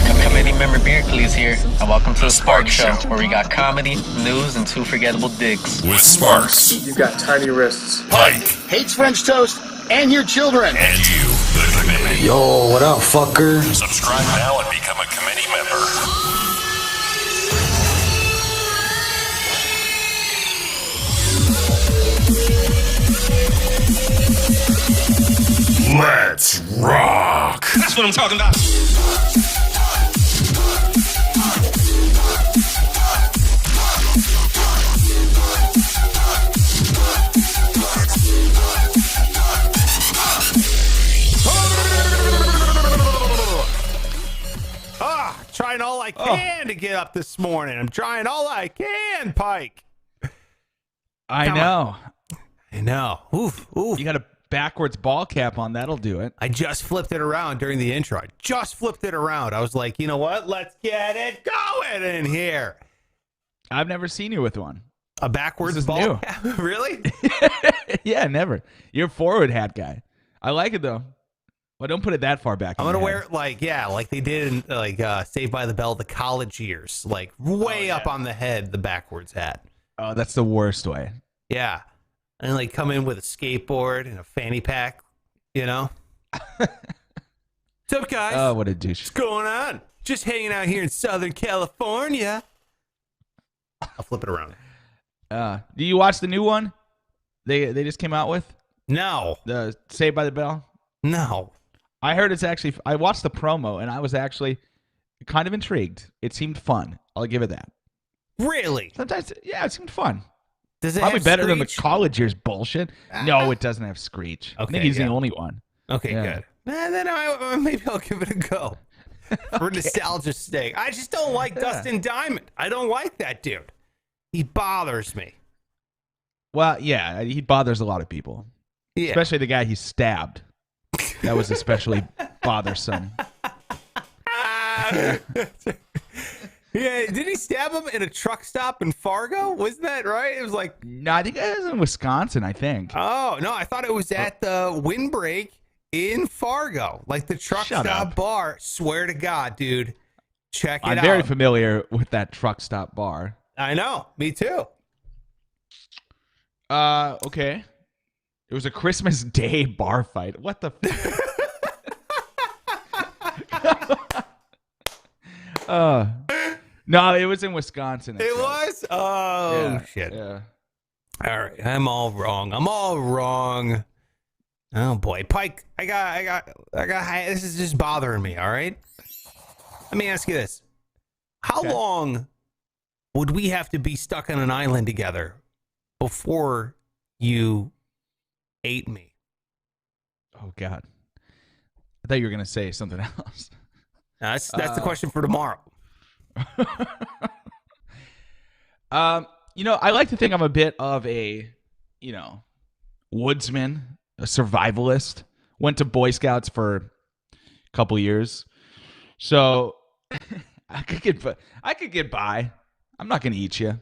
Committee member Beardley's here, and welcome to the Spark Show, where we got comedy, news, and two forgettable digs. With Sparks. You've got tiny wrists. Pike. Hates French toast and your children. And you, the committee. Yo, what up, fucker? Subscribe now and become a committee member. Let's rock. That's what I'm talking about. Trying all I can to get up this morning. I'm trying all I can, Pike. I know. Oof. You got a backwards ball cap on. That'll do it. I just flipped it around during the intro. I was like, you know what? Let's get it going in here. I've never seen you with one. A backwards ball new. cap? Really? Yeah, never. You're a forward hat guy. I like it, though. Well, don't put it that far back. I'm going to wear it like they did in Saved by the Bell, the college years, like way up on the head, the backwards hat. Oh, that's the worst way. Yeah. And like come in with a skateboard and a fanny pack, you know? What's up, guys? Oh, what a douche. What's going on? Just hanging out here in Southern California. I'll flip it around. Do you watch the new one they just came out with? No. The Saved by the Bell? No. I heard it's actually, I watched the promo and I was actually kind of intrigued. It seemed fun. I'll give it that. Really? Sometimes, yeah, it seemed fun. Does it Probably have better than the Screech? college years bullshit. No, it doesn't have Screech. I Okay, think he's yeah. the only one. Okay, Yeah. good. Then maybe I'll give it a go. For nostalgia's sake. I just don't like Dustin Diamond. I don't like that dude. He bothers me. Well, yeah, he bothers a lot of people. Yeah. Especially the guy he stabbed. That was especially bothersome. Yeah, did he stab him in a truck stop in Fargo? Wasn't that right? It was like, No, I think it was in Wisconsin, I think. oh, no, I thought it was at the windbreak in Fargo. Like the truck Shut stop up. bar. Swear to God, dude. Check it I'm out. very familiar with that truck stop bar. I know. Me too. Okay. It was a Christmas Day bar fight. What the No, it was in Wisconsin. It was? Oh, Yeah, shit. Yeah. All right. I'm all wrong. Oh, boy. Pike, I got, this is just bothering me, all right? Let me ask you this. How long would we have to be stuck on an island together before you ate me? Oh, God. I thought you were going to say something else. That's the question for tomorrow. I like to think I'm a bit of a, woodsman, a survivalist. Went to Boy Scouts for a couple years. So I could get by. I'm not going to eat you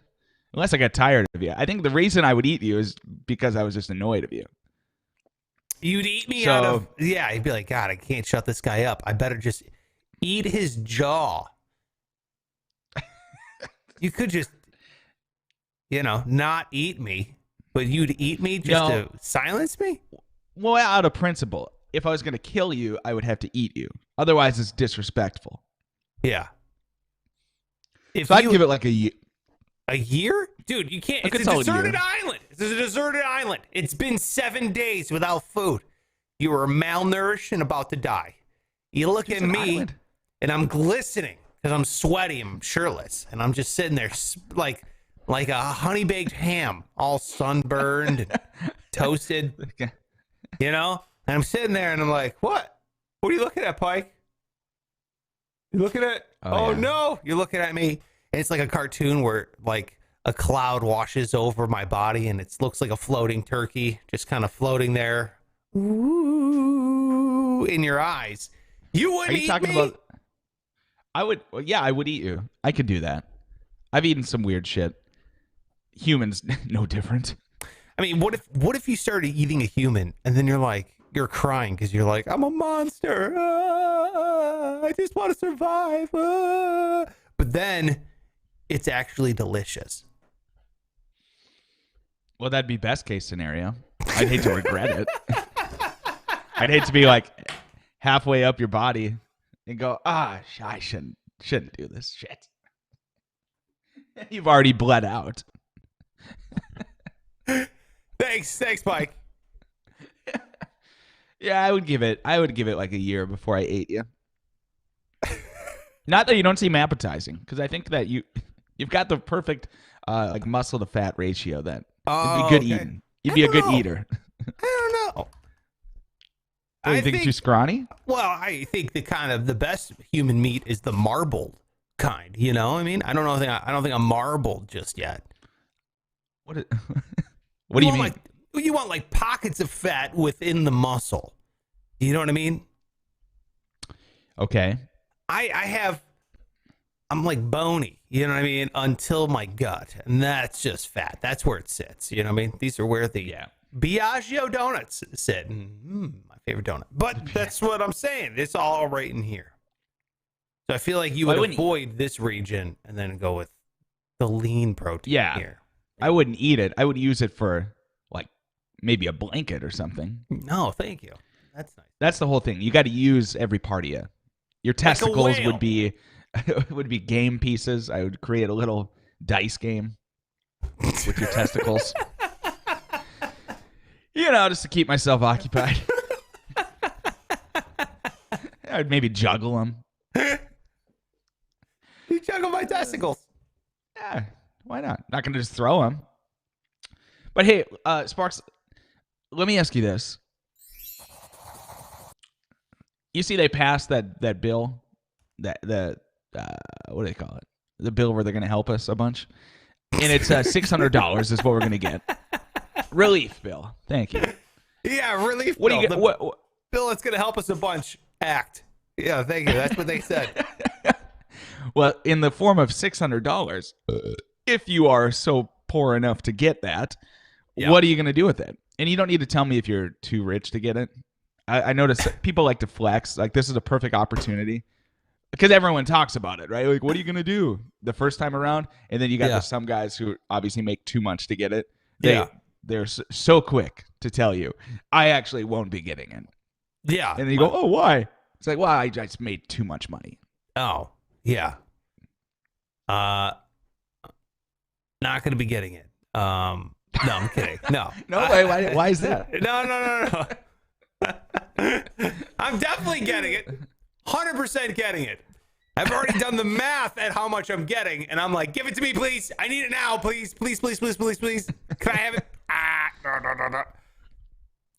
unless I got tired of you. I think the reason I would eat you is because I was just annoyed of you. You'd eat me So- out of... Yeah, you'd be like, God, I can't shut this guy up. I better just eat his jaw. You could just, not eat me, but you'd eat me just to silence me? Well, out of principle, if I was going to kill you, I would have to eat you. Otherwise, it's disrespectful. Yeah. So I'd give it like a year. A year? Dude, you can't. It's a deserted island. It's a deserted island. It's been 7 days without food. You are malnourished and about to die. You look at me, and I'm glistening because I'm sweaty. I'm shirtless, and I'm just sitting there like a honey-baked ham, all sunburned and toasted, And I'm sitting there, and I'm like, what? What are you looking at, Pike? You looking at... Oh, yeah. no. You're looking at me. And it's like a cartoon where, like, a cloud washes over my body, and it looks like a floating turkey, just kind of floating there. Ooh, in your eyes. You wouldn't eat me? About... I would eat you. I could do that. I've eaten some weird shit. Humans, no different. I mean, what if you started eating a human and then you're crying because you're like, I'm a monster. I just want to survive. But then it's actually delicious. Well, that'd be best case scenario. I'd hate to regret it. I'd hate to be like halfway up your body and go, I shouldn't do this shit. You've already bled out. Thanks, Pike. Yeah, I would give it like a year before I ate you. Not that you don't seem appetizing, because I think that you've got the perfect like muscle to fat ratio. That you'd be good eating. You'd be a good eater. I don't know. You think too scrawny? Well, I think the best human meat is the marbled kind. You know, I mean, I don't think I'm marbled just yet. What do you mean? You want like pockets of fat within the muscle. You know what I mean? Okay. I'm like bony, you know what I mean? Until my gut. And that's just fat. That's where it sits. You know what I mean? These are where the Biagio donuts sit. And, my favorite donut. But that's what I'm saying. It's all right in here. So I feel like you would avoid this region and then go with the lean protein here. I wouldn't eat it. I would use it for like maybe a blanket or something. No, thank you. That's nice. That's the whole thing. You got to use every part of you. Your testicles would be game pieces. I would create a little dice game with your testicles. You know, just to keep myself occupied. I'd maybe juggle them. You juggle my testicles. Yeah, why not? Not going to just throw them. But hey, Sparks, let me ask you this. You see they passed that bill, what do they call it? The bill where they're going to help us a bunch. And it's $600 is what we're going to get. Relief bill. Thank you. Yeah, relief what bill. Do you get? What? Bill, it's going to help us a bunch. Act. Yeah, thank you. That's what they said. Well, in the form of $600, if you are so poor enough to get that, what are you going to do with it? And you don't need to tell me if you're too rich to get it. I notice people like to flex. Like, this is a perfect opportunity because everyone talks about it, right? Like, what are you going to do the first time around? And then you got some guys who obviously make too much to get it. They're so quick to tell you, I actually won't be getting it. Yeah. And then you go, oh, why? It's like, well, I just made too much money. Oh, yeah. Not going to be getting it. No, I'm kidding. No. No, why is that? No. I'm definitely getting it. 100% getting it. I've already done the math at how much I'm getting, and I'm like, give it to me, please. I need it now, please. Please. Can I have it?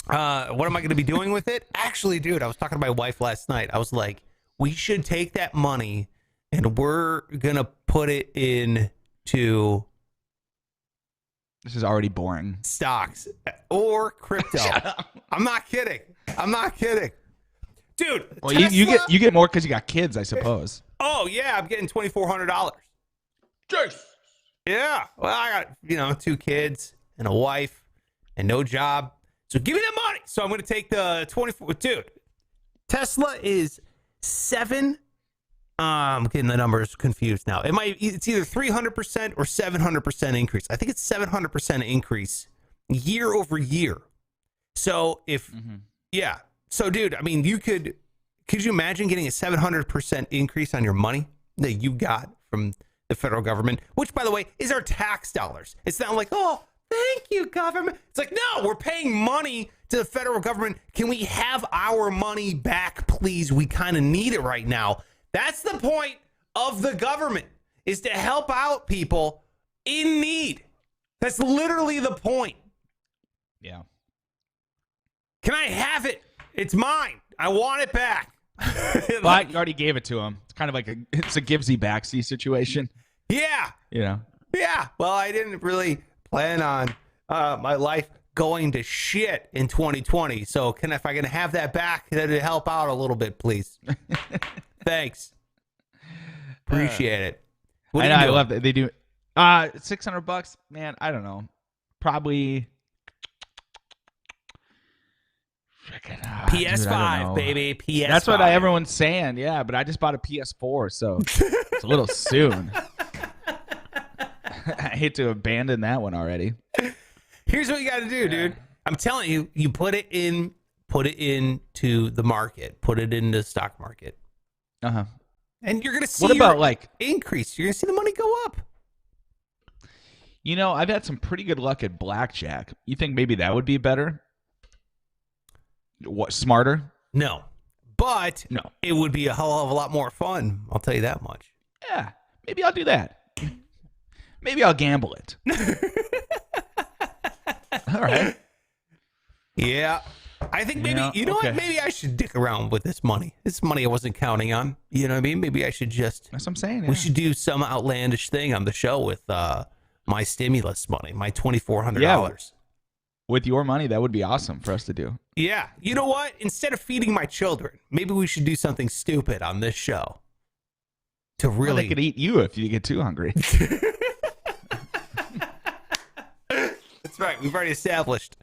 No. What am I going to be doing with it? Actually, dude, I was talking to my wife last night. I was like, we should take that money, and we're going to put it into... This is already boring. Stocks or crypto. I'm not kidding. Dude, well, Tesla, you get more because you got kids, I suppose. Oh, yeah, I'm getting $2,400. Jeez. Yeah. Well, I got, 2 kids and a wife and no job. So give me that money. So I'm going to take the 24. Dude, Tesla is 7. I'm getting the numbers confused now. It's either 300% or 700% increase. I think it's 700% increase year over year. So So dude, I mean, could you imagine getting a 700% increase on your money that you got from the federal government, which by the way is our tax dollars. It's not like, oh, thank you, government. It's like, no, we're paying money to the federal government. Can we have our money back, please? We kind of need it right now. That's the point of the government, is to help out people in need. That's literally the point. Yeah. Can I have it? It's mine. I want it back. But you already gave it to him. It's kind of like it's a givesy backsy situation. Yeah. Yeah. Well, I didn't really plan on my life going to shit in 2020. So if I can have that back, that'd help out a little bit, please. Thanks. Appreciate it. I love that they do. $600, man. I don't know. Probably PS5, baby. PS5. That's what everyone's saying. Yeah, but I just bought a PS4, so it's a little soon. I hate to abandon that one already. Here's what you got to do, dude. I'm telling you, you put it into the market, put it into the stock market. Uh-huh. And you're going to see what about like increase. You're going to see the money go up. You know, I've had some pretty good luck at blackjack. You think maybe that would be better? What, smarter? No. But it would be a hell of a lot more fun. I'll tell you that much. Yeah. Maybe I'll do that. Maybe I'll gamble it. All right. Yeah. I think maybe, you know what? Maybe I should dick around with this money. This money I wasn't counting on. You know what I mean? Maybe I should just. That's what I'm saying. Yeah. We should do some outlandish thing on the show with my stimulus money, my $2,400. Yeah. With your money, that would be awesome for us to do. Yeah. You know what? Instead of feeding my children, maybe we should do something stupid on this show. To really. Well, they could eat you if you get too hungry. That's right. We've already established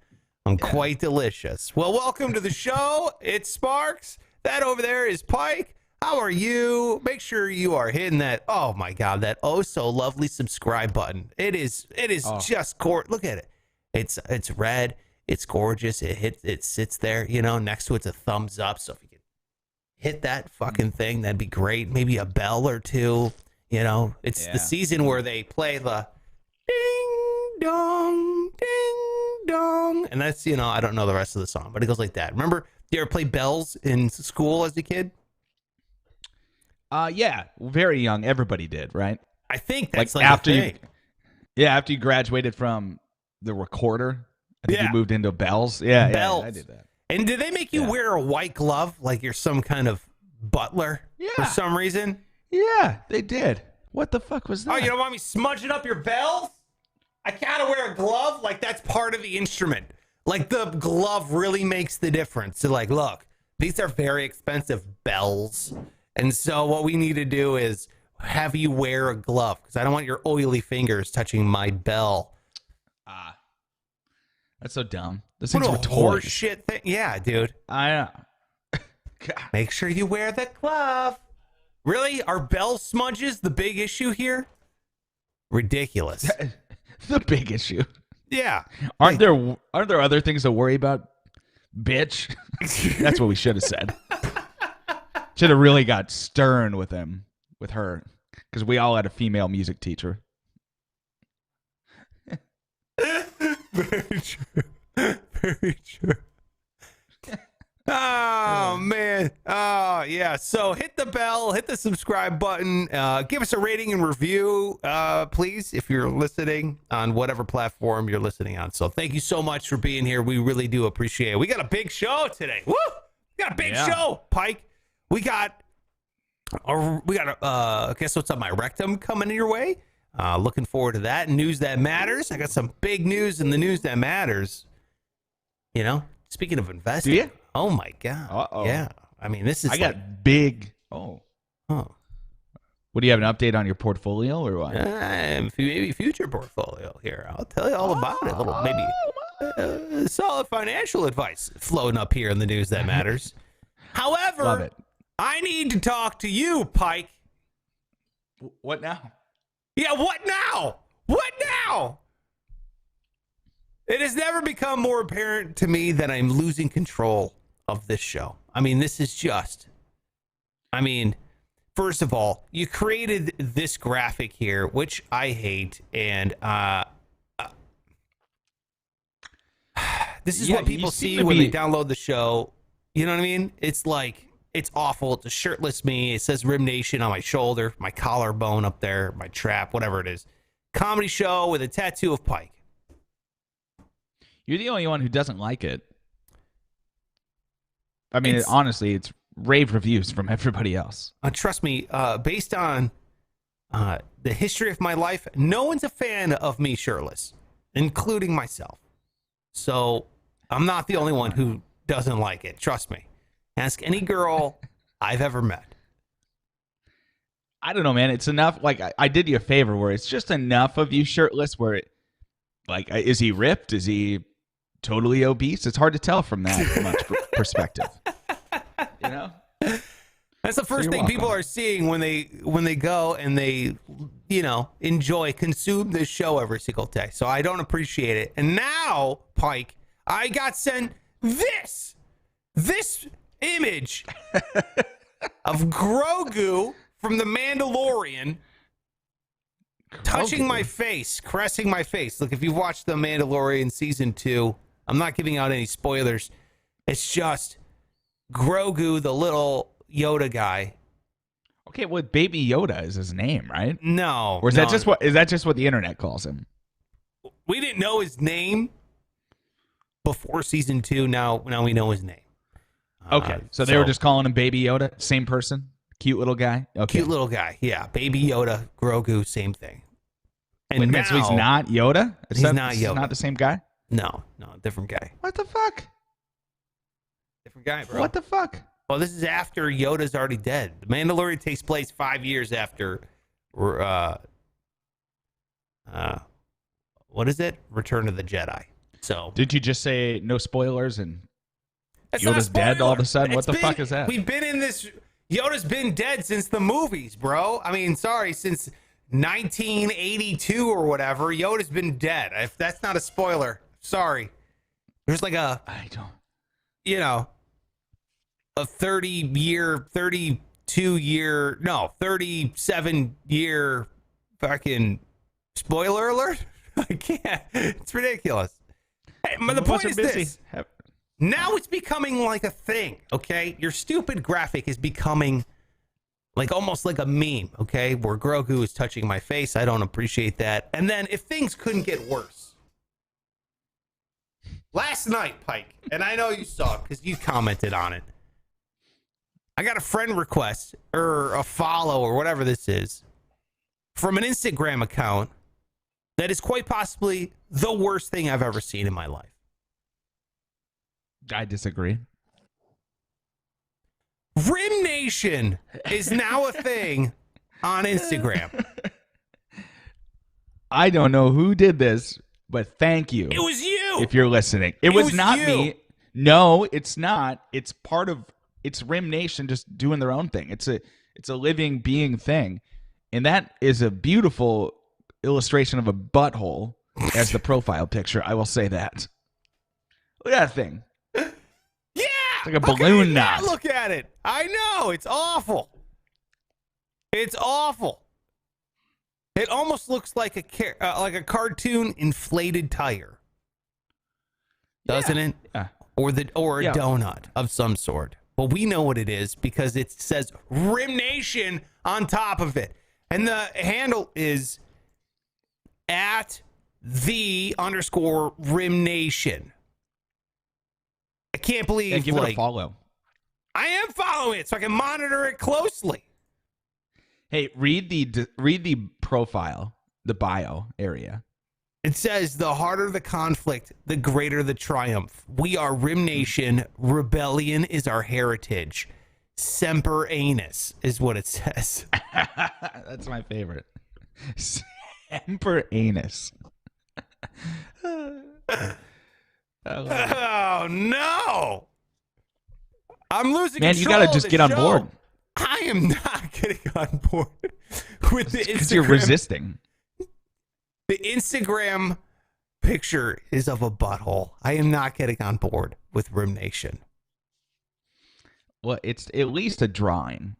I'm quite delicious. Well, welcome to the show. It's Sparks. That over there is Pike. How are you? Make sure you are hitting that. Oh my God, that oh so lovely subscribe button. It is just look at it. It's red. It's gorgeous. It sits there, you know, next to it's a thumbs up. So if you could hit that fucking thing, that'd be great. Maybe a bell or two. You know, it's the season where they play the ding dong, ding dong. And that's, you know, I don't know the rest of the song, but it goes like that. Remember, you ever play bells in school as a kid? Yeah, very young. Everybody did, right? I think that's like after a thing. after you graduated from the recorder, I think you moved into bells. Yeah, bells. Yeah, I did that. And did they make you wear a white glove like you're some kind of butler for some reason? Yeah, they did. What the fuck was that? Oh, you don't want me smudging up your bells? I gotta wear a glove? Like that's part of the instrument. Like the glove really makes the difference. So like, look, these are very expensive bells. And so what we need to do is have you wear a glove because I don't want your oily fingers touching my bell. That's so dumb. This What thing's a for horse toys. shit thing. Yeah, dude. I know. Make sure you wear the glove. Really? Are bell smudges the big issue here? Ridiculous. The big issue. Yeah. Aren't there other things to worry about, bitch? That's what we should have said. Should have really got stern with her, because we all had a female music teacher. Very true. Very true. Oh, man. Oh, yeah. So hit the bell, hit the subscribe button. Give us a rating and review, please, if you're listening on whatever platform you're listening on. So thank you so much for being here. We really do appreciate it. We got a big show today. Woo! We got a big show, Pike. We got guess what's up, my Rectum coming your way. Looking forward to that. News that matters. I got some big news in the news that matters. You know, speaking of investing. Do you? Oh my God. Uh-oh. Yeah. I mean, this is. I got big. Oh. Oh. What, do you have an update on your portfolio or what? Maybe future portfolio here. I'll tell you all about it. A little maybe solid financial advice floating up here in the news that matters. However, Love it. I need to talk to you, Pike. What now? Yeah, what now? What now? It has never become more apparent to me that I'm losing control of this show. I mean, this is just... I mean, first of all, you created this graphic here, which I hate, and this is what people see when they download the show. You know what I mean? It's like... It's awful. It's a shirtless me. It says RIMNATION on my shoulder, my collarbone up there, my trap, whatever it is. Comedy show with a tattoo of Pike. You're the only one who doesn't like it. I mean, honestly, it's rave reviews from everybody else. Trust me, based on the history of my life, no one's a fan of me shirtless, including myself. So I'm not the only one who doesn't like it. Trust me. Ask any girl I've ever met. I don't know, man. It's enough. Like, I did you a favor where it's just enough of you shirtless where it, like, is he ripped? Is he totally obese? It's hard to tell from that much perspective. You know? That's the first you're thing people welcome. are seeing when they go and they, consume this show every single day. So I don't appreciate it. And now, Pike, I got sent this image of Grogu from The Mandalorian touching my face, caressing my face. Look, if you've watched The Mandalorian season 2, I'm not giving out any spoilers. It's just Grogu, the little Yoda guy. Okay, well, Baby Yoda is his name, right? No. Or is no. that just what the internet calls him? We didn't know his name before season 2. Now we know his name. Okay, so they were just calling him Baby Yoda, same person, cute little guy. Okay, Cute little guy. Yeah, Baby Yoda, Grogu, same thing. And wait, now, so he's not Yoda? He's not Yoda. Not the same guy? No, different guy. What the fuck? Different guy, bro. What the fuck? Well, this is after Yoda's already dead. The Mandalorian takes place 5 years after, what is it? Return of the Jedi. So Did you just say no spoilers and it's not a Yoda's dead all of a sudden? It's What the fuck is that? We've been in this. Yoda's been dead since the movies, bro. I mean, sorry, since 1982 or whatever. Yoda's been dead. If that's not a spoiler, sorry. There's like a 37-year fucking spoiler alert. I can't. It's ridiculous. Hey, but the point is this. Now it's becoming like a thing, okay? Your stupid graphic is becoming like almost like a meme, okay? Where Grogu is touching my face. I don't appreciate that. And then if things couldn't get worse. Last night, Pike, and I know you saw it because you commented on it. I got a friend request or a follow or whatever this is from an Instagram account that is quite possibly the worst thing I've ever seen in my life. I disagree. RIMNATION is now a thing on Instagram. I don't know who did this, but thank you. It was you. If you're listening. It was not you. me. No, it's not. It's part of RIMNATION just doing their own thing. It's a living being thing. And that is a beautiful illustration of a butthole as the profile picture. I will say that. Look at that thing. Yeah. It's like a balloon knot. Look at it. I know. It's awful. It's awful. It almost looks like a cartoon inflated tire. Doesn't it? Yeah. Or a donut of some sort. But we know what it is because it says RIMNATION on top of it. And the handle is @_RIMNATION. I can't believe give it a follow. I am following it so I can monitor it closely. Hey, read the profile, the bio area. It says, the harder the conflict, the greater the triumph. We are RIMNATION. Rebellion is our heritage. Semper Anus is what it says. That's my favorite. Semper Anus. Oh, no. I'm losing Man, you control got to of just the get on show. board. I am not getting on board with the Because Instagram. you're resisting. The Instagram picture is of a butthole. I am not getting on board with RIMNATION. Well, it's at least a drawing.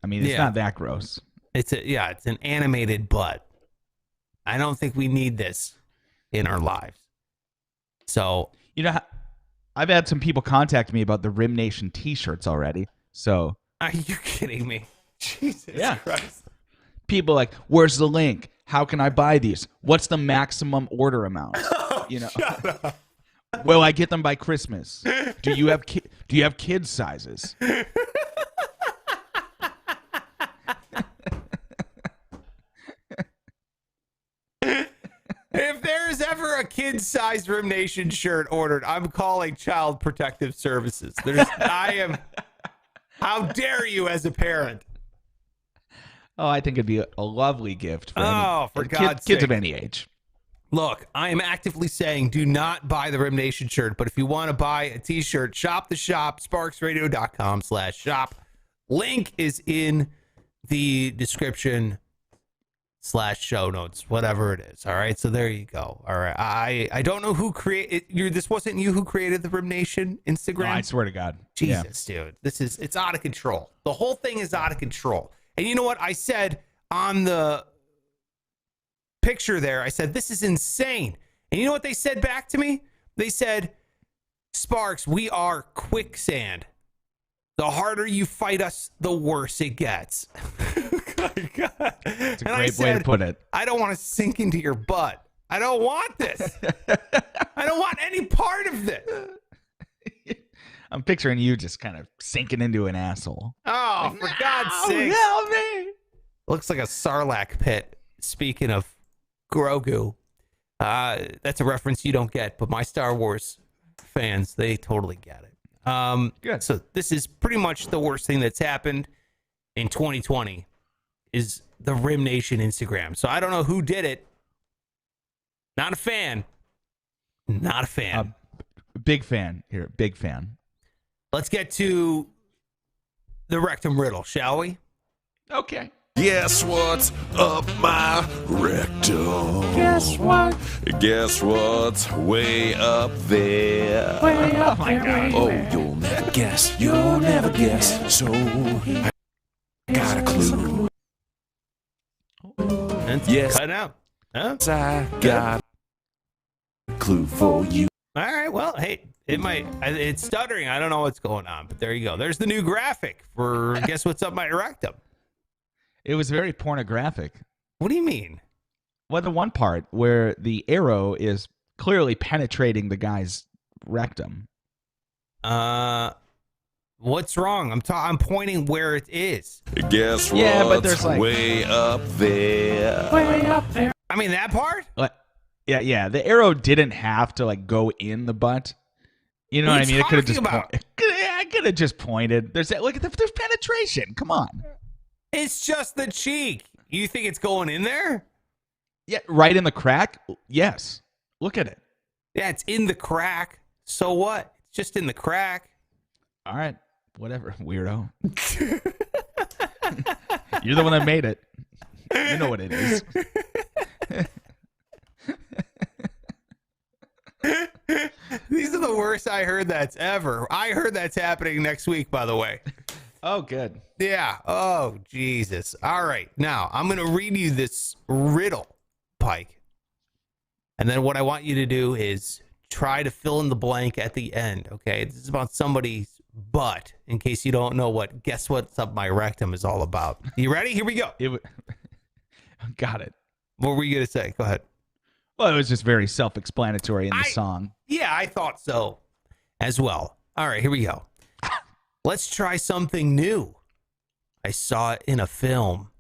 I mean, it's not that gross. It's an animated butt. I don't think we need this in our lives. So, I've had some people contact me about the RIMNATION t-shirts already. So, are you kidding me? Jesus Christ. People like, where's the link? How can I buy these? What's the maximum order amount? Shut up. Will I get them by Christmas? Do you have kids sizes? If there's ever a kid-sized RIMNATION shirt ordered, I'm calling Child Protective Services. How dare you as a parent? Oh, I think it'd be a lovely gift for For God's kids sake. of any age. Look, I am actively saying do not buy the RIMNATION shirt, but if you want to buy a t-shirt, shop the shop, sparksradio.com/shop. Link is in the description /show notes, whatever it is. All right, so there you go. All right, I don't know who created this. Wasn't you who created the RIMNATION Instagram? No, I swear to God. Jesus, dude, it's out of control. The whole thing is out of control. And you know what I said on the picture there? I said, this is insane. And you know what they said back to me? They said, Sparks, we are quicksand. The harder you fight us, the worse it gets. Oh, God. It's a great way to put it. I don't want to sink into your butt. I don't want this. I don't want any part of this. I'm picturing you just kind of sinking into an asshole. Oh, like, for God's sake. Help me. Looks like a Sarlacc pit. Speaking of Grogu, that's a reference you don't get, but my Star Wars fans, they totally get it. Good. So this is pretty much the worst thing that's happened in 2020 is the RIMNATION Instagram. So I don't know who did it. Not a fan. Not a fan. Big fan here. Big fan. Let's get to the Rectum Riddle, shall we? Okay. Guess what's up my rectum? Guess what? Guess what's way up there? Way up there. Oh, you'll never guess. You'll never guess. So I got a clue. And Yes. cut it out. Huh? I got a clue for you. All right. Well, hey, it's stuttering. I don't know what's going on, but there you go. There's the new graphic for Guess What's Up My Rectum. It was very pornographic. What do you mean? Well, the one part where the arrow is clearly penetrating the guy's rectum. What's wrong? I'm pointing where it is. Guess what's Yeah, but there's like way up there? way up there. I mean that part? Yeah. The arrow didn't have to like go in the butt. You know What what I are mean? you It could have talking just. about? I could have just pointed. There's penetration. Come on. It's just the cheek. You think it's going in there? Yeah, right in the crack. Yes. Look at it. Yeah, it's in the crack. So what? It's just in the crack. All right. Whatever, weirdo. You're the one that made it. You know what it is. These are the worst I heard that's ever. I heard that's happening next week, by the way. Oh, good. Yeah. Oh, Jesus. All right. Now, I'm going to read you this riddle, Pike. And then what I want you to do is try to fill in the blank at the end, okay? This is about somebody's butt, in case you don't know what Guess What's Up My Rectum is all about. You ready? Here we go. Got it. What were you going to say? Go ahead. Well, it was just very self-explanatory in the song. Yeah, I thought so as well. All right, here we go. Let's try something new. I saw it in a film,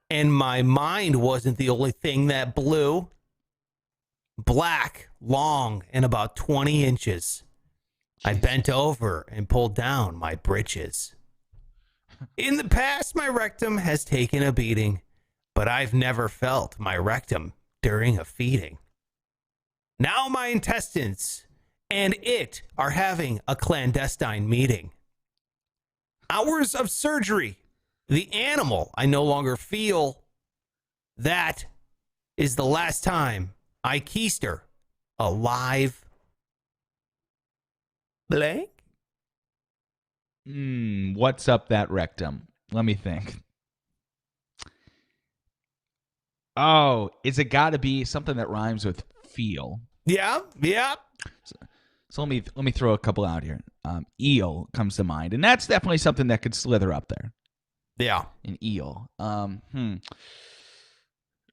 and my mind wasn't the only thing that blew. Black, long, and about 20 inches. I bent over and pulled down my britches. In the past, my rectum has taken a beating, but I've never felt my rectum during a feeding. Now my intestines and it are having a clandestine meeting. Hours of surgery. The animal I no longer feel. That is the last time I kissed her alive. Blank? What's up that rectum? Let me think. Oh, is it got to be something that rhymes with feel? Yeah. So let me throw a couple out here. Eel comes to mind, and that's definitely something that could slither up there. Yeah. An eel.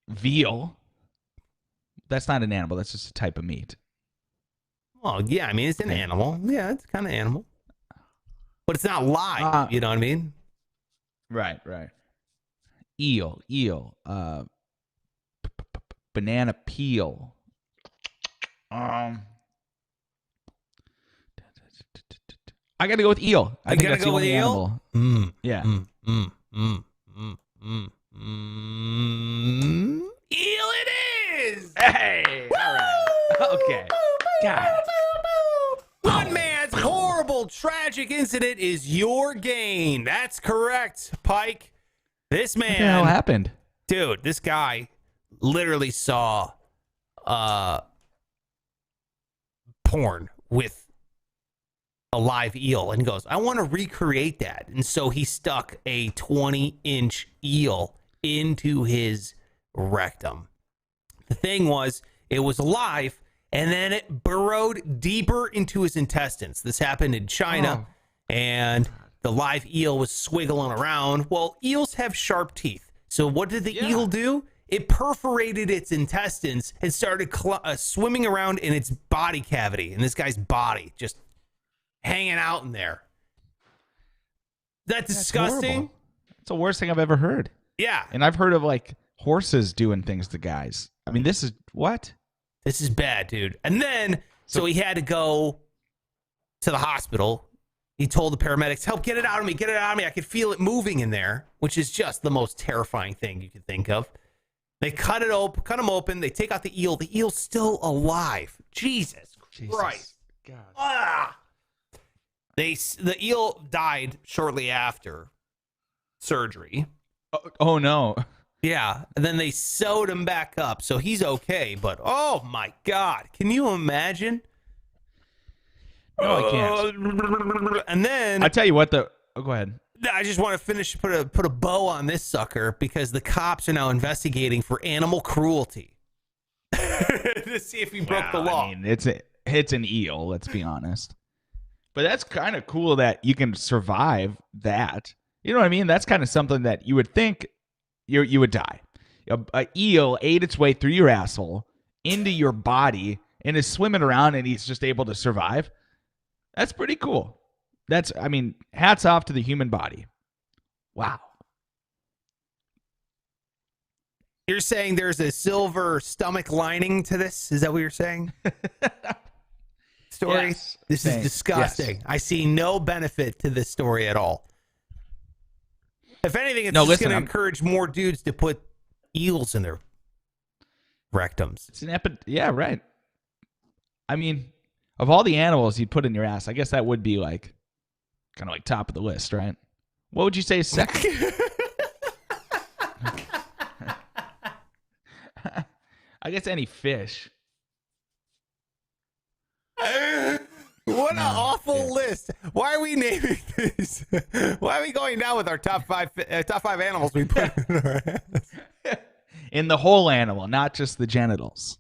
Veal. That's not an animal. That's just a type of meat. Oh, yeah. I mean, it's an animal. Yeah, it's kind of animal. But it's not live. You know what I mean? Right. Eel. Banana peel. I got to go with eel. I think that's the only animal. Yeah. Eel it is. Hey, all right. Okay. God. One man's horrible, tragic incident is your gain. That's correct, Pike. This man. What the hell happened? Dude, this guy literally saw porn with a live eel and goes, I want to recreate that. And so he stuck a 20-inch eel into his rectum. The thing was, it was alive, and then it burrowed deeper into his intestines. This happened in China, and the live eel was swiggling around. Well, eels have sharp teeth. So what did the eel do? It perforated its intestines and started swimming around in its body cavity, in this guy's body, just hanging out in there. That's disgusting. Horrible. It's the worst thing I've ever heard. Yeah. And I've heard of like horses doing things to guys. I mean, this is what? This is bad, dude. And then, so he had to go to the hospital. He told the paramedics, help, get it out of me, get it out of me. I could feel it moving in there, which is just the most terrifying thing you could think of. They cut him open. They take out the eel. The eel's still alive. Jesus Christ. God. Ah! The eel died shortly after surgery. Oh no. Yeah, and then they sewed him back up, so he's okay. But oh my God, can you imagine? No, I can't. And then I tell you what, go ahead. I just want to put a bow on this sucker because the cops are now investigating for animal cruelty to see if he broke the law. I mean, it's an eel. Let's be honest. But that's kind of cool that you can survive that. You know what I mean? That's kind of something that you would think you would die. A eel ate its way through your asshole into your body and is swimming around, and he's just able to survive. That's pretty cool. Hats off to the human body. Wow. You're saying there's a silver stomach lining to this? Is that what you're saying? Story? Yes. This is disgusting. Yes. I see no benefit to this story at all. If anything, it's just going to encourage more dudes to put eels in their rectums. It's an yeah, right. I mean, of all the animals you'd put in your ass, I guess that would be like kind of like top of the list, right? What would you say is second? I guess any fish. What an awful list. Why are we naming these? Why are we going down with our top five animals we put in our ass? In the whole animal, not just the genitals.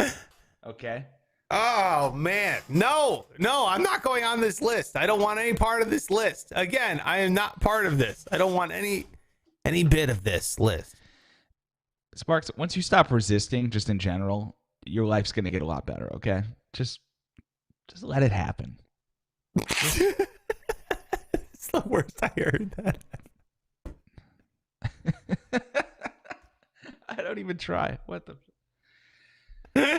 Okay? Oh, man. No, I'm not going on this list. I don't want any part of this list. Again, I am not part of this. I don't want any bit of this list. Sparks, once you stop resisting, just in general, your life's going to get a lot better, okay? Just let it happen. It's the worst I heard that. I don't even try. What the...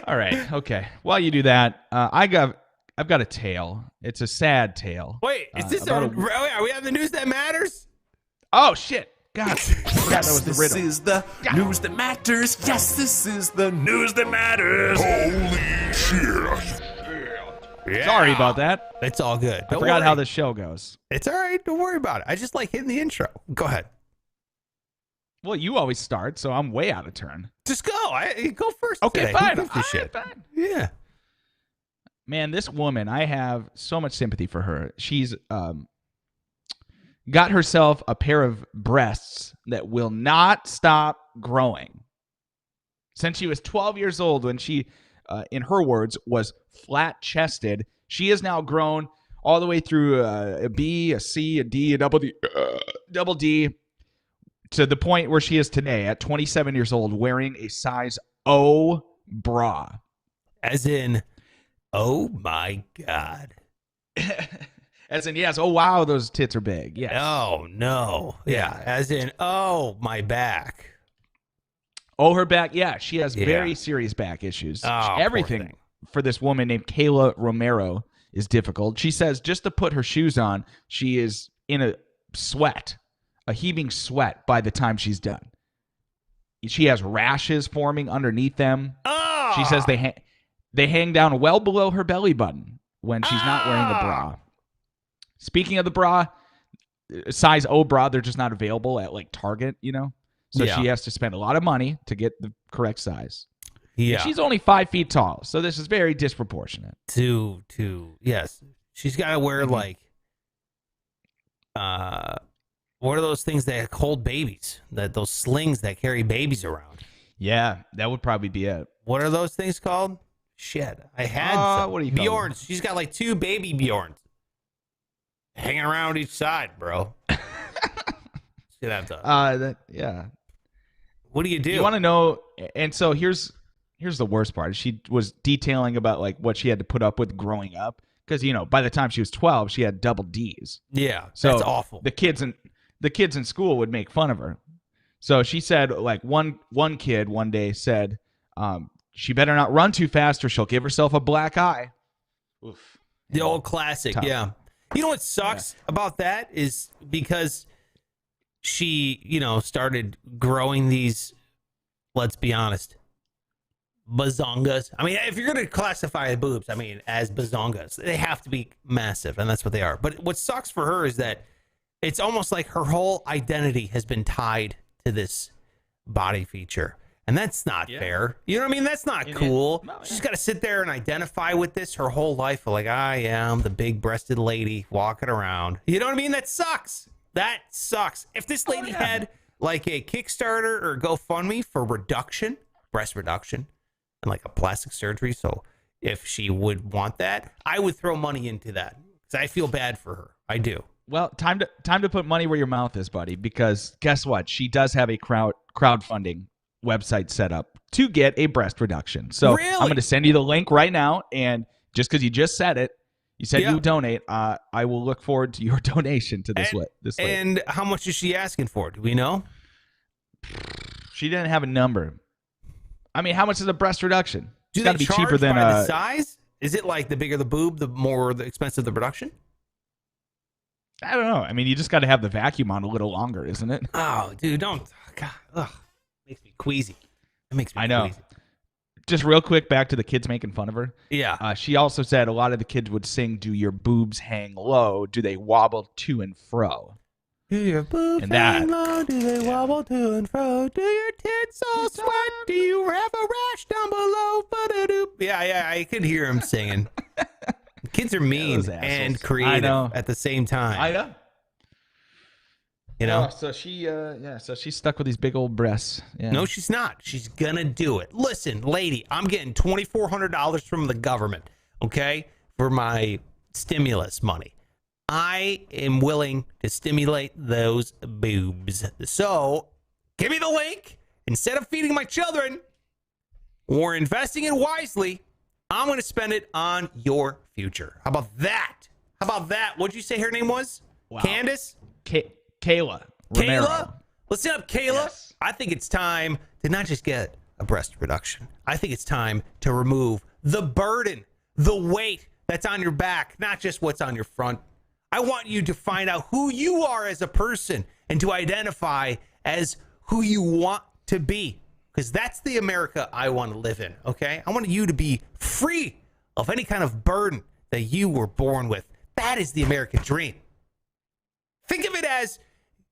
All right. Okay. While you do that, I've got a tale. It's a sad tale. Wait, is this are we on the news that matters? Oh shit! God, I forgot that was the riddle. This is the news that matters. Yes, this is the news that matters. Holy shit! Yeah. Sorry about that. It's all good. I forgot how the show goes. It's all right. Don't worry about it. I just like hitting the intro. Go ahead. Well, you always start, so I'm way out of turn. Just go. Go first. Okay, today. fine. Who gives a shit? Fine. Yeah. Man, this woman, I have so much sympathy for her. She's got herself a pair of breasts that will not stop growing. Since she was 12 years old, when she, in her words, was flat-chested, she has now grown all the way through a B, a C, a D, a double D, to the point where she is today at 27 years old, wearing a size O bra. As in, oh my God. As in, yes, oh wow, those tits are big. Yes. Oh no. Yeah. As in, oh, my back. Oh, her back. Yeah, she has very serious back issues. Oh, everything for this woman named Kayla Romero is difficult. She says just to put her shoes on, she is in a sweat, a heaving sweat by the time she's done. She has rashes forming underneath them. Oh, She says they hang down well below her belly button when she's not wearing a bra. Speaking of the bra, size O bra, they're just not available at like Target, you know? So she has to spend a lot of money to get the correct size. Yeah. And she's only 5 feet tall, so this is very disproportionate. Yes. She's got to wear like, what are those things that hold babies? Those slings that carry babies around. Yeah, that would probably be it. What are those things called? Shit. I had what do you call them? Bjorns. She's got like 2 baby Bjorns hanging around each side, bro. See that done. Yeah. What do you do? You want to know? And so here's the worst part. She was detailing about like what she had to put up with growing up because by the time she was 12, she had double D's. Yeah, so that's awful. The kids in school would make fun of her. So she said like one kid one day said, she better not run too fast or she'll give herself a black eye. Oof. The old classic. Tough. Yeah. You know what sucks about that is because she, started growing these, let's be honest, bazongas. I mean, if you're going to classify boobs, as bazongas, they have to be massive, and that's what they are. But what sucks for her is that it's almost like her whole identity has been tied to this body feature. And that's not fair. You know what I mean? That's not cool. She's got to sit there and identify with this her whole life. Like, I am the big-breasted lady walking around. You know what I mean? That sucks. That sucks. If this lady had like a Kickstarter or GoFundMe for reduction, breast reduction, and like a plastic surgery, so if she would want that, I would throw money into that because I feel bad for her. I do. Well, time to put money where your mouth is, buddy, because guess what? She does have a crowdfunding website set up to get a breast reduction. So really? I'm going to send you the link right now, and just because you just said it, you said you donate, I will look forward to your donation to this. And how much is she asking for? Do we know? She didn't have a number. I mean, how much is a breast reduction? It's got to be cheaper than the size? Is it like the bigger the boob, the more the expensive the reduction? I don't know. I mean, you just got to have the vacuum on a little longer, isn't it? Oh, dude, don't. God, makes me queasy. It makes me queasy. Just real quick, back to the kids making fun of her. Yeah. She also said a lot of the kids would sing, "Do your boobs hang low? Do they wobble to and fro?" Do your boobs hang low? Do they wobble to and fro? Do your tits all sweat? Do you have a rash down below? Yeah, I could hear him singing. Kids are mean and creative at the same time. I know. You know? So she's stuck with these big old breasts. Yeah. No, she's not. She's gonna do it. Listen, lady, I'm getting $2,400 from the government, okay, for my stimulus money. I am willing to stimulate those boobs. So give me the link. Instead of feeding my children or investing it wisely, I'm going to spend it on your future. How about that? What'd you say her name was? Wow. Candace? Kayla. Romero. Kayla? Listen up, Kayla. Yes. I think it's time to not just get a breast reduction. I think it's time to remove the burden, the weight that's on your back, not just what's on your front. I want you to find out who you are as a person and to identify as who you want to be. Because that's the America I want to live in, okay? I want you to be free of any kind of burden that you were born with. That is the American dream. Think of it as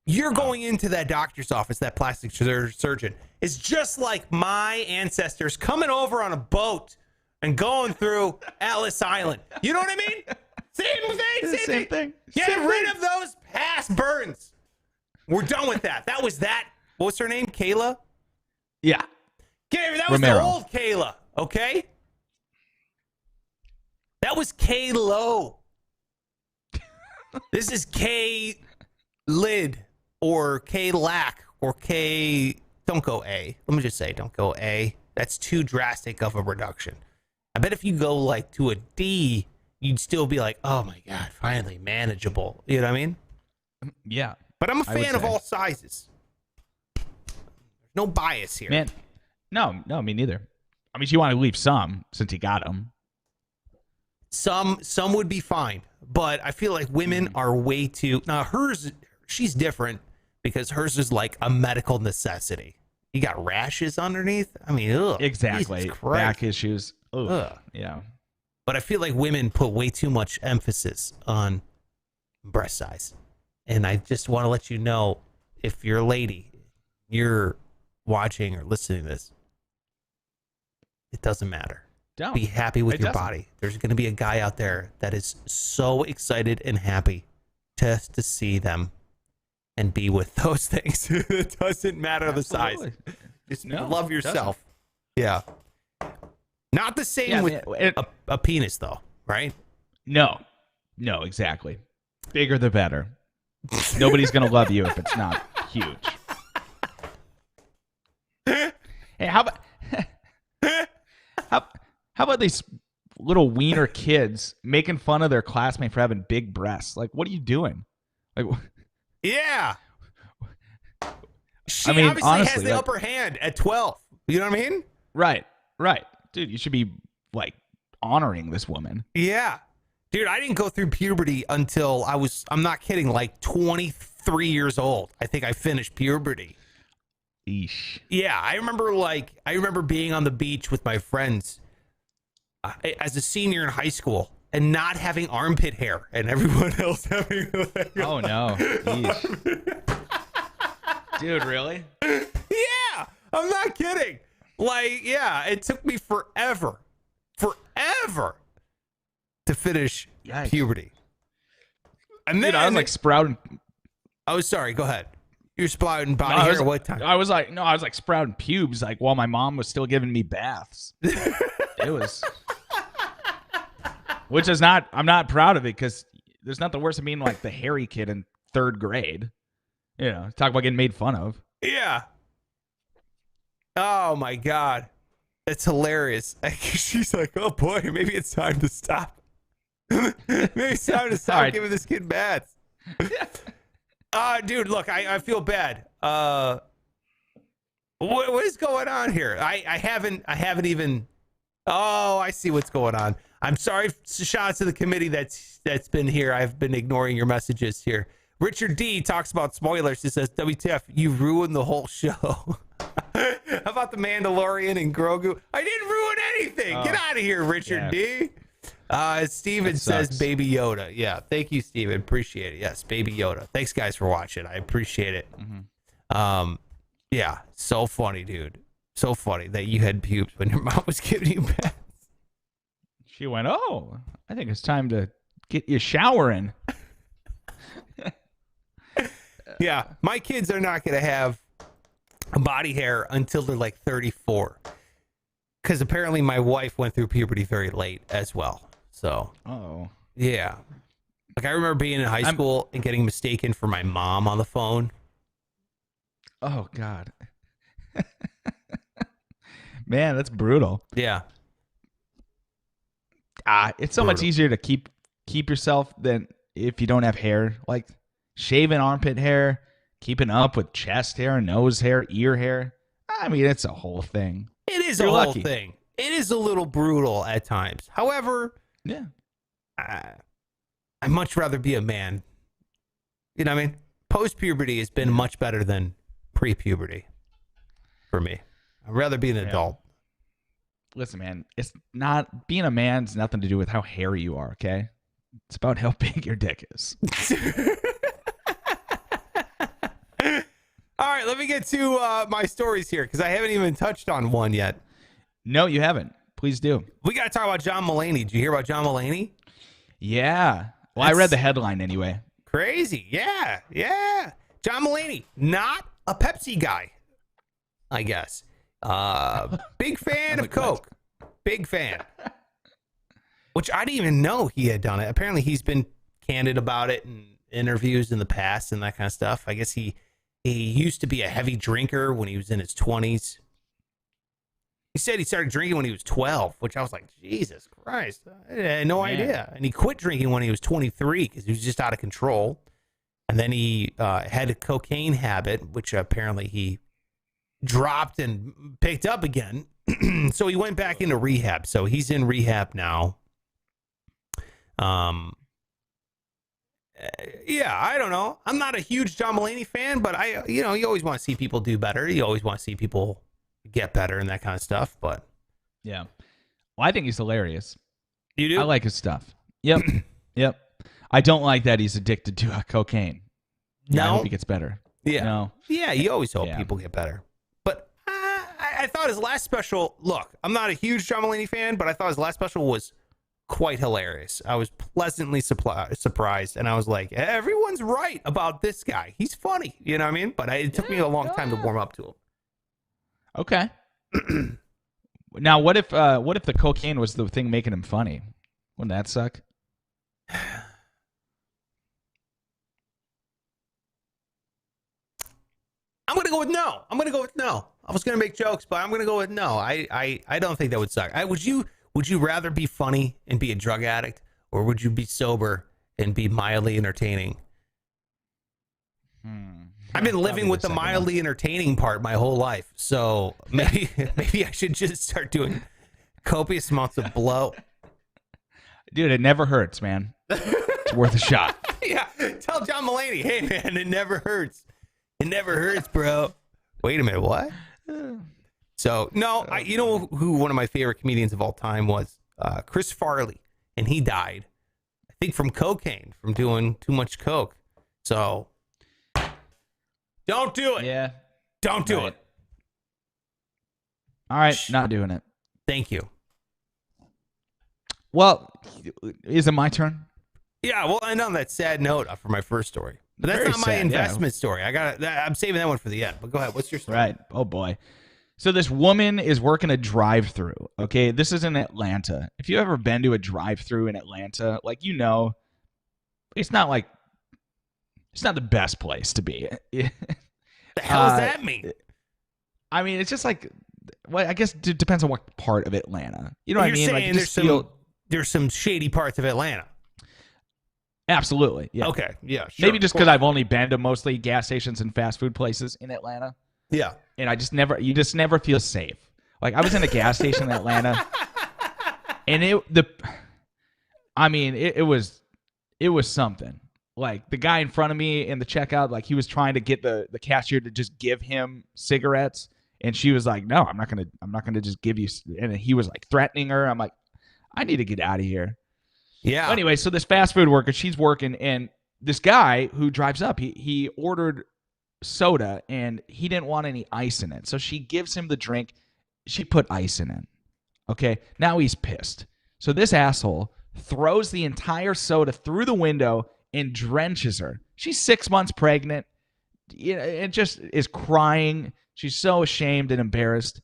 you're going into that doctor's office, that plastic surgeon. It's just like my ancestors coming over on a boat and going through Ellis Island. You know what I mean? Same thing. Get rid of those past burns. We're done with that. That was that. What was her name? Kayla? Yeah. That was the old Kayla, okay? That was K-Lo. This is K-Lid or K-Lack or K... Don't go A. Let me just say, don't go A. That's too drastic of a reduction. I bet if you go like to a D, you'd still be like, oh my God, finally manageable. You know what I mean? Yeah. But I'm a fan of all sizes. No bias here. Man, no, me neither. I mean, you want to leave some since you got them. Some would be fine, but I feel like women are way too... Now, hers, she's different because hers is like a medical necessity. You got rashes underneath. I mean, ugh, Exactly. Jesus Christ. Back issues. Ugh. Ugh. Yeah. But I feel like women put way too much emphasis on breast size. And I just want to let you know, if you're a lady, you're watching or listening to this, it doesn't matter. Don't. Be happy with It your doesn't. body. There's going to be a guy out there that is so excited and happy just to see them and be with those things. It doesn't matter the size. Absolutely. Just No, love it yourself. Yeah. Not the same Yeah, with man, a penis, though, right? No, exactly. Bigger the better. Nobody's gonna love you if it's not huge. Hey, how about these little wiener kids making fun of their classmate for having big breasts? Like, what are you doing? Like, Yeah. She I mean, obviously honestly, has the like- upper hand at 12. You know what I mean? right, dude. You should be like honoring this woman. Yeah. Dude, I didn't go through puberty until I'm not kidding, like 23 years old. I think I finished puberty. Eesh. Yeah, I remember being on the beach with my friends as a senior in high school and not having armpit hair and everyone else having like, Oh no. Eesh. Dude, really? Yeah, I'm not kidding. Like, yeah, it took me forever to finish Yikes. puberty. And then Dude, I was like sprouting. oh, sorry, go ahead. You're sprouting body No, I hair was, at what time? I was like sprouting pubes like while my mom was still giving me baths. It was, which is not. I'm not proud of it because there's nothing worse than being like the hairy kid in 3rd grade. You know, talk about getting made fun of. Yeah. Oh my God. That's hilarious. She's like, oh boy, maybe it's time to stop. Maybe it's time to stop All right. giving this kid baths. Dude, look, I feel bad. What is going on here? I haven't even. Oh, I see what's going on. I'm sorry. Shout out to the committee that's been here. I've been ignoring your messages here. Richard D talks about spoilers. He says, WTF, you ruined the whole show. How about the Mandalorian and Grogu? I didn't ruin anything. Oh, Get out of here, Richard D. Steven That says sucks. Baby Yoda. Yeah, thank you, Steven. Appreciate it. Yes, Baby Yoda. Thanks, guys, for watching. I appreciate it. Yeah, so funny, dude. So funny that you had pubes when your mom was giving you baths. She went, oh, I think it's time to get you showering. Yeah, my kids are not going to have body hair until they're like 34. Because apparently my wife went through puberty very late as well. So, Oh, yeah. Like, I remember being in high school and getting mistaken for my mom on the phone. oh God. Man, that's brutal. Yeah. It's so much Brutal. easier to keep yourself than if you don't have hair. Like shaving armpit hair, keeping up with chest hair, nose hair, ear hair. I mean, it's a whole thing. It is You're a whole lucky. thing. It is a little brutal at times. However, Yeah. I'd much rather be a man. You know what I mean? Post-puberty has been much better than pre-puberty for me. I'd rather be an adult. Listen, man, it's not being a man's nothing to do with how hairy you are, okay? It's about how big your dick is. All right, let me get to my stories here because I haven't even touched on one yet. No, you haven't. Please do. We got to talk about John Mulaney. Did you hear about John Mulaney? Yeah. Well, I read the headline anyway. Crazy. Yeah. Yeah. John Mulaney, not a Pepsi guy, I guess. Big fan of Coke. Big fan. Which I didn't even know he had done it. Apparently he's been candid about it in interviews in the past and that kind of stuff. I guess he used to be a heavy drinker when he was in his 20s. He said he started drinking when he was 12, which I was like, Jesus Christ. I had no idea. And he quit drinking when he was 23 because he was just out of control. And then he had a cocaine habit, which apparently he dropped and picked up again. So he went back into rehab. So he's in rehab now. Yeah, I don't know. I'm not a huge John Mulaney fan, but you always want to see people do better. You always want to see people get better and that kind of stuff. But Yeah. Well, I think he's hilarious. you do? I like his stuff. Yep. Yep. I don't like that he's addicted to cocaine. Yeah, I No? hope he gets better. Yeah. No. Yeah, you always hope Yeah. people get better. But I thought his last special, look, I'm not a huge John Mulaney fan, but I thought his last special was quite hilarious. I was pleasantly surprised, and I was like, everyone's right about this guy. He's funny, you know what I mean? But it took me a long time to warm up to him. Okay. Now, what if the cocaine was the thing making him funny? Wouldn't that suck? I'm gonna go with no. I was gonna make jokes, but I'm gonna go with no. I don't think that would suck. Would you rather be funny and be a drug addict, or would you be sober and be mildly entertaining? I've been living with the mildly entertaining part my whole life, so maybe I should just start doing copious amounts of blow. Dude, it never hurts, man. It's worth a shot. Yeah, tell John Mulaney, hey man, it never hurts. It never hurts, bro. Wait a minute, what? So no, you know who one of my favorite comedians of all time was? Chris Farley, and he died, I think, from cocaine, from doing too much coke. So don't do it. Yeah. Don't do Right. it. All right, not doing it. Thank you. Well, is it my turn? Yeah, well, and on that sad note for my first story, but that's Very not my sad, yeah. investment story. I'm saving that one for the end. But go ahead. What's your story? Right. Oh boy. So this woman is working a drive-through. Okay, this is in Atlanta. If you've ever been to a drive-through in Atlanta, like it's not the best place to be. The hell does that mean? I mean, it's just like, well, I guess it depends on what part of Atlanta. You know what I mean? Like, you just there's some shady parts of Atlanta. Absolutely. Yeah. Okay. Yeah. Sure. Maybe just because I've only been to mostly gas stations and fast food places in Atlanta. Yeah. And you just never feel safe. Like, I was in a gas station in Atlanta, and it was something. Like, the guy in front of me in the checkout, like, he was trying to get the cashier to just give him cigarettes, and she was like, "No, I'm not gonna just give you." And he was like threatening her. I'm like, I need to get out of here. Yeah. Anyway, so this fast food worker, she's working, and this guy who drives up, he ordered soda, and he didn't want any ice in it. So she gives him the drink. She put ice in it. Okay, now he's pissed. So this asshole throws the entire soda through the window and drenches her. She's 6 months pregnant. And just is crying. She's so ashamed and embarrassed.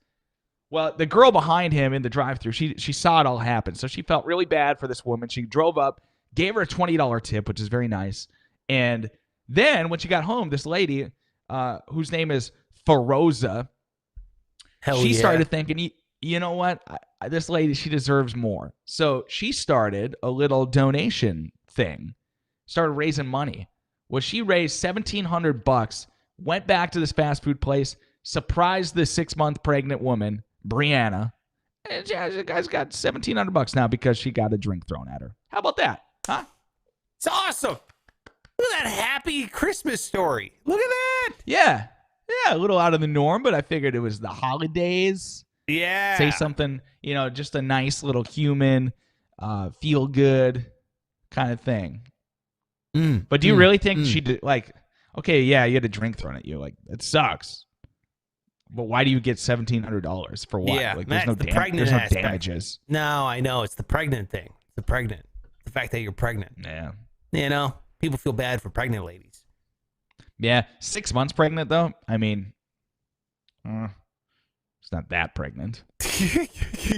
Well, the girl behind him in the drive-thru, she saw it all happen. So she felt really bad for this woman. She drove up, gave her a $20 tip, which is very nice. And then when she got home, this lady, whose name is Feroza, she started thinking, you know what? This lady, she deserves more. So she started a little donation thing, started raising money. Well, she raised $1,700, went back to this fast food place, surprised the 6-month pregnant woman, Brianna, and the guy's got $1,700 now because she got a drink thrown at her. How about that? Huh? It's awesome. Look at that happy Christmas story. Look at that. Yeah. Yeah, a little out of the norm, but I figured it was the holidays. Yeah. Say something, just a nice little human, feel good kind of thing. But do you really think she did, like, okay, yeah, you had a drink thrown at you. Like, it sucks. But why do you get $1,700 for what? Yeah, like, Matt, there's no damages. No, I know. It's the pregnant thing. The fact that you're pregnant. Yeah. People feel bad for pregnant ladies. Yeah. 6 months pregnant, though? I mean, it's not that pregnant.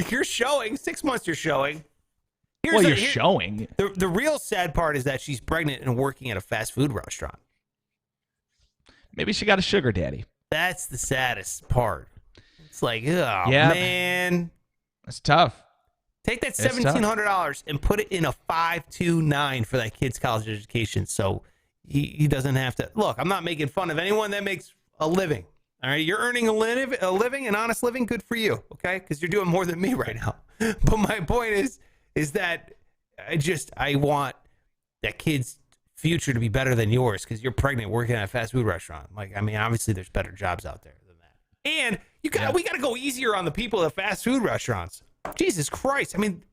You're showing. 6 months you're showing. You're showing. The real sad part is that she's pregnant and working at a fast food restaurant. Maybe she got a sugar daddy. That's the saddest part. It's like, man. That's tough. Take that $1,700 and put it in a 529 for that kid's college education, so he doesn't have to. Look, I'm not making fun of anyone that makes a living. All right, you're earning a living, an honest living. Good for you, okay? Because you're doing more than me right now. But my point is that I want that kid's future to be better than yours because you're pregnant working at a fast food restaurant. Like, I mean, obviously there's better jobs out there than that. And we got to go easier on the people at fast food restaurants. Jesus Christ. I mean,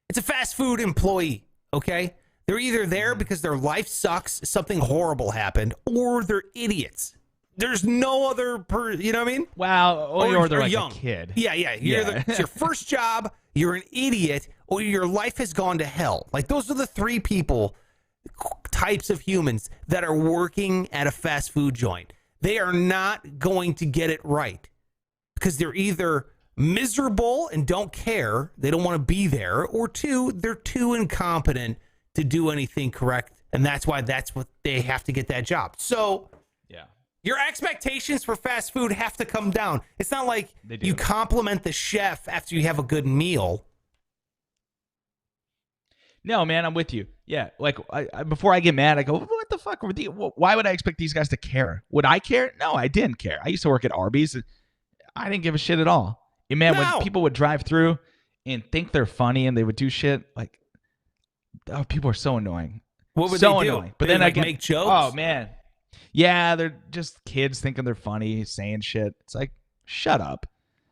it's a fast food employee, okay? They're either there because their life sucks, something horrible happened, or they're idiots. There's no other you know what I mean? Well, or they're like young. a kid. Yeah. It's your first job, you're an idiot, or your life has gone to hell. Like, those are the three types of humans that are working at a fast food joint. They are not going to get it right because they're either miserable and don't care, they don't want to be there, or two, they're too incompetent to do anything correct, and that's what they have to get that job. So yeah, your expectations for fast food have to come down. It's not like you compliment the chef after you have a good meal. No, man, I'm with you. Yeah, like before I get mad, I go, what the fuck? Why would I expect these guys to care? Would I care? No, I didn't care. I used to work at Arby's. And I didn't give a shit at all. And man, when people would drive through and think they're funny and they would do shit, like, oh, people are so annoying. What would so they do? Annoying. But they then like I make jokes. Oh man, yeah, they're just kids thinking they're funny, saying shit. It's like, shut up.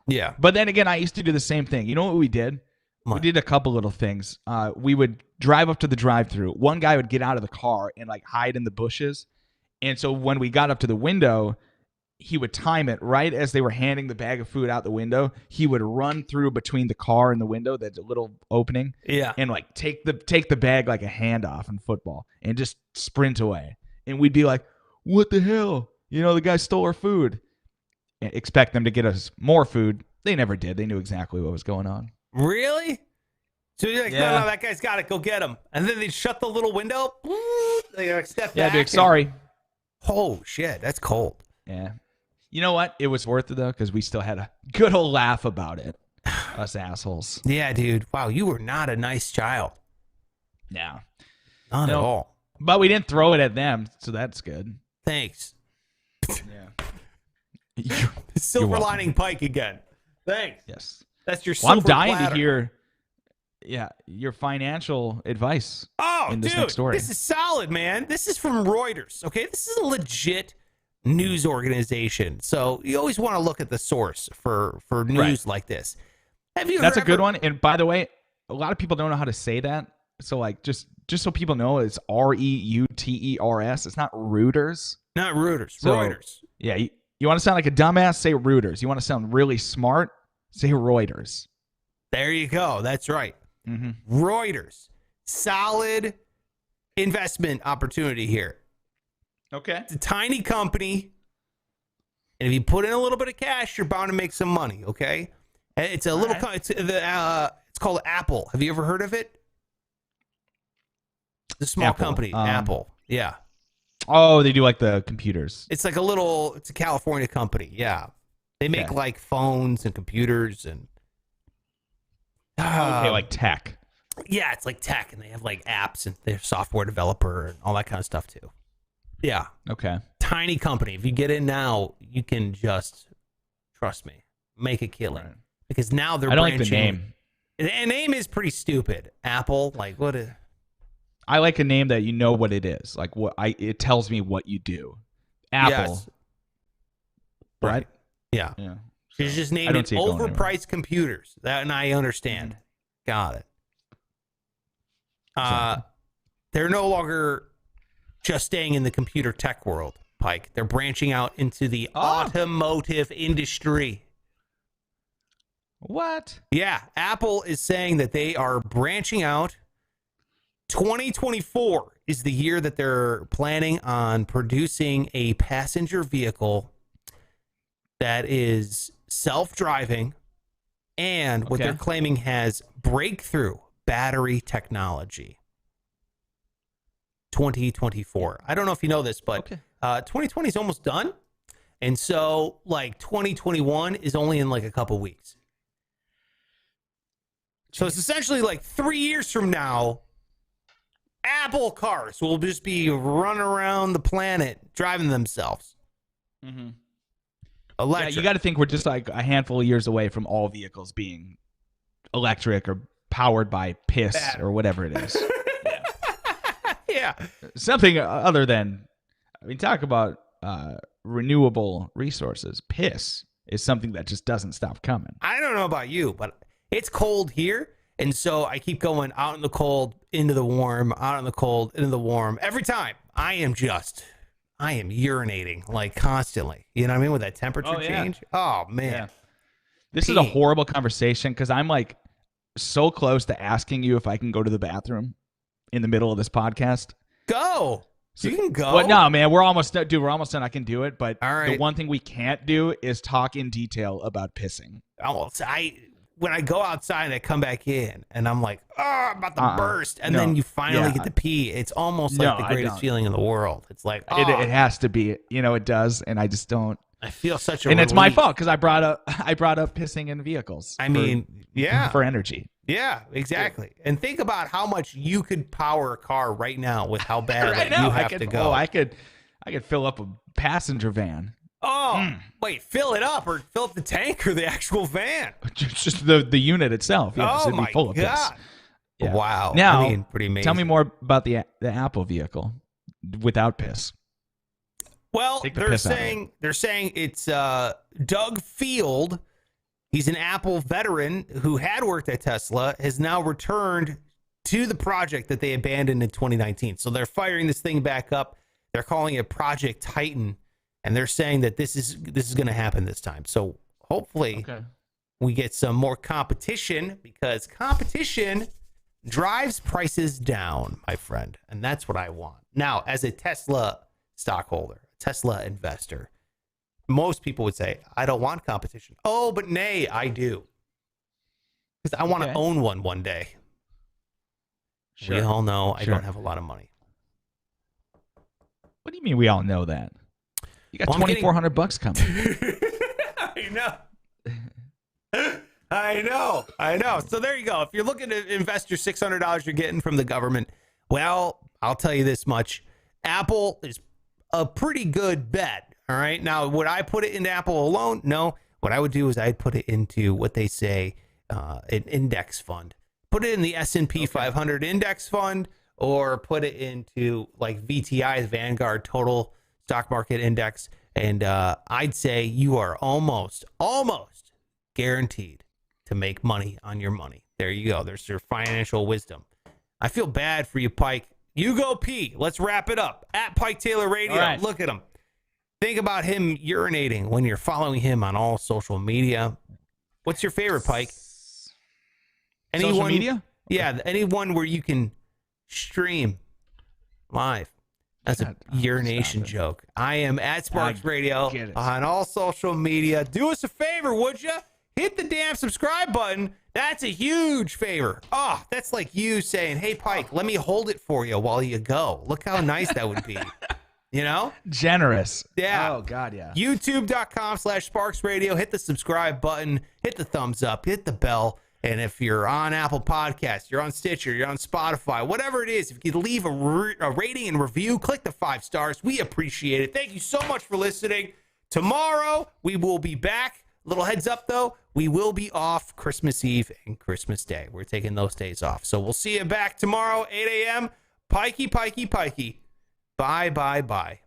Yeah. But then again, I used to do the same thing. You know what we did? We did a couple little things. We would drive up to the drive-thru. One guy would get out of the car and like hide in the bushes. And so when we got up to the window, he would time it right as they were handing the bag of food out the window. He would run through between the car and the window, that little opening. Yeah. And like take the bag like a handoff in football and just sprint away. And we'd be like, what the hell? You know, the guy stole our food. And expect them to get us more food. They never did. They knew exactly what was going on. Really? So you're like, no, that guy's got it. Go get him. And then they shut the little window. They like step back. Yeah, dude, sorry. Oh, shit. That's cold. Yeah. You know what? It was worth it, though, because we still had a good old laugh about it. Us assholes. Yeah, dude. Wow, you were not a nice child. No. Not at all. But we didn't throw it at them, so that's good. Thanks. Yeah. Silver lining Pike again. Thanks. Yes. That's your Well, I'm silver dying platter. to hear your financial advice in this next story. This is solid, man. This is from Reuters, okay? This is a legit news organization. So you always want to look at the source for news like this. That's a good one. And by the way, a lot of people don't know how to say that. So like just so people know, it's Reuters. It's not Reuters. Not Reuters. So, Reuters. Yeah, you want to sound like a dumbass, say Reuters. You want to sound really smart, say Reuters. There you go. That's right. Mm-hmm. Reuters. Solid investment opportunity here. Okay. It's a tiny company, and if you put in a little bit of cash, you're bound to make some money. Okay. It's a little. Right. It's called Apple. Have you ever heard of it? It's a small company. Apple. Yeah. Oh, they do like the computers. It's like it's a California company. Yeah. They make like phones and computers and. Okay, like tech. Yeah, it's like tech, and they have like apps, and they're software developer and all that kind of stuff too. Yeah. Okay. Tiny company. If you get in now, you can just, trust me, make a killing. Right. Because now they're branching. I don't like the name. The name is pretty stupid. Apple, like what is... I like a name that you know what it is. Like it tells me what you do. Apple. Yes. Right? Yeah. Yeah. She's just named it overpriced computers. That, and I understand. Got it. They're no longer just staying in the computer tech world, Pike. They're branching out into the automotive industry. What? Yeah. Apple is saying that they are branching out. 2024 is the year that they're planning on producing a passenger vehicle that is self-driving and what they're claiming has breakthrough battery technology. 2024. I don't know if you know this, but 2020 is almost done. And so like 2021 is only in like a couple weeks. So it's essentially like 3 years from now, Apple cars will just be running around the planet driving themselves. Mm-hmm. Electric. Yeah, you got to think we're just like a handful of years away from all vehicles being electric or powered by piss or whatever it is. Yeah. Yeah. Something other than, I mean, talk about renewable resources. Piss is something that just doesn't stop coming. I don't know about you, but it's cold here. And so I keep going out in the cold, into the warm, out in the cold, into the warm. Every time I am urinating like constantly. You know what I mean? With that temperature change. Oh, man. Yeah. This is a horrible conversation because I'm like so close to asking you if I can go to the bathroom in the middle of this podcast. Go. So you can go. But no, man, we're almost done. Dude, we're almost done. I can do it. But all right. The one thing we can't do is talk in detail about pissing. Oh, when I go outside and I come back in and I'm like, oh, I'm about to burst. And then you finally get to pee. It's almost like the greatest feeling in the world. It's like, it has to be, it does. And I just don't. I feel such a And relief. it's my fault because I brought up pissing in vehicles. For energy. Yeah, exactly. And think about how much you could power a car right now with how bad you have to go. Oh, I could fill up a passenger van. Oh, wait, fill it up or fill up the tank or the actual van? Just the unit itself. Yes, oh it'd be my full of God. piss. Yeah. Wow. Now, pretty amazing. Tell me more about the Apple vehicle without piss. Well, they're saying it's Doug Field. He's an Apple veteran who had worked at Tesla, has now returned to the project that they abandoned in 2019. So they're firing this thing back up. They're calling it Project Titan, and they're saying that this is going to happen this time. So hopefully we get some more competition because competition drives prices down, my friend, and that's what I want. Now, as a Tesla stockholder, Tesla investor, most people would say, I don't want competition. Oh, but nay, I do. Because I want to own one day. Sure. We all know I don't have a lot of money. What do you mean we all know that? You got $2,400 coming. I know. So there you go. If you're looking to invest your $600 you're getting from the government, well, I'll tell you this much. Apple is a pretty good bet. All right. Now, would I put it into Apple alone? No. What I would do is I'd put it into what they say an index fund. Put it in the S&P 500 index fund, or put it into like VTI's Vanguard Total Stock Market Index. And I'd say you are almost guaranteed to make money on your money. There you go. There's your financial wisdom. I feel bad for you, Pike. You go pee. Let's wrap it up. At Pike Taylor Radio. Right. Look at him. Think about him urinating when you're following him on all social media. What's your favorite, Pike? Social media? Yeah, anyone where you can stream live. That's a urination joke. I am at Sparks Radio on all social media. Do us a favor, would you? Hit the damn subscribe button. That's a huge favor. Oh, that's like you saying, hey, Pike, let me hold it for you while you go. Look how nice that would be. You know? Generous. Yeah. Oh, God, yeah. YouTube.com/Sparks Radio. Hit the subscribe button. Hit the thumbs up. Hit the bell. And if you're on Apple Podcasts, you're on Stitcher, you're on Spotify, whatever it is, if you could leave a rating and review, click the 5 stars. We appreciate it. Thank you so much for listening. Tomorrow, we will be back. Little heads up, though. We will be off Christmas Eve and Christmas Day. We're taking those days off. So we'll see you back tomorrow, 8 a.m. Pikey, pikey, pikey. Bye, bye, bye.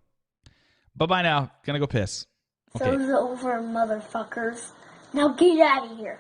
Bye-bye now. Gonna go piss. Okay. Show's over, motherfuckers. Now get out of here.